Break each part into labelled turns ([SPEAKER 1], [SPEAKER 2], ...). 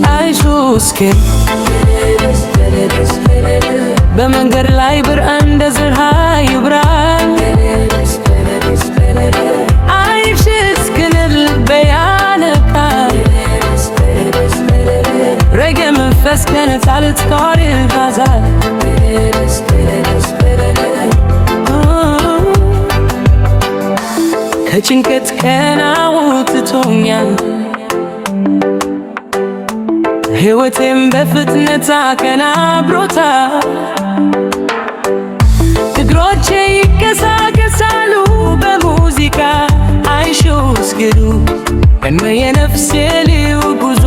[SPEAKER 1] አይሹስኬ በመንገድ ላይ ብርሃን እንደ ፀሐይ ይብራል አይሽስክንል በያነቃል ረጌ መንፈስ ከነፃነት ጋር ይባዛል ከጭንቀት ቀናው ትቶኛል ሕይወቴም በፍጥነት አከናብሮታል እግሮቼ ይንቀሳቀሳሉ በሙዚቃ አይሹስግዱ ቀድመ የነፍሴ ልዩ ጉዞ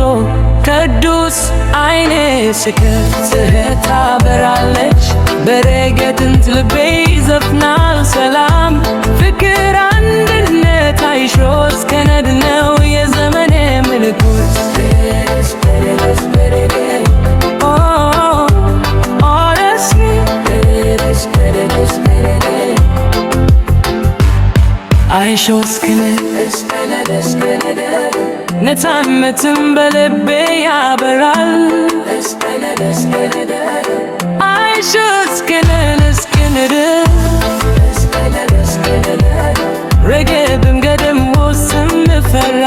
[SPEAKER 1] ቅዱስ አይኔ ስከፍትህ ታበራለች በሬጌ ጥንት ልቤ ይዘፍናል ሰላም ፍቅር አንድነት አይሾስ ከነድ ነው የዘመኔ ምልክት አይሾስ ከነድ ነፃነትም በልቤ ያበራል አይሾስ ከነድ ረጌ በመንገድም ውስጥም እፈራ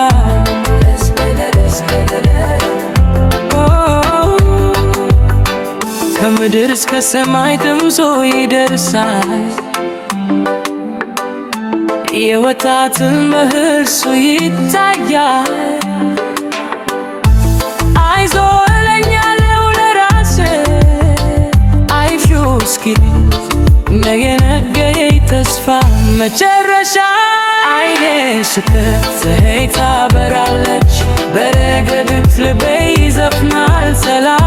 [SPEAKER 1] ከምድር እስከ ሰማይ ድምፁ ይደርሳል የወጣትን በእርሱ ይታያል አይዞ እለኛለሁ ለራሴ አይሹስኪ ነገ ተስፋ መጨረሻ አይኔ ስከፍት ታበራለች በረገድ ልቤ ይዘፍናል ሰላም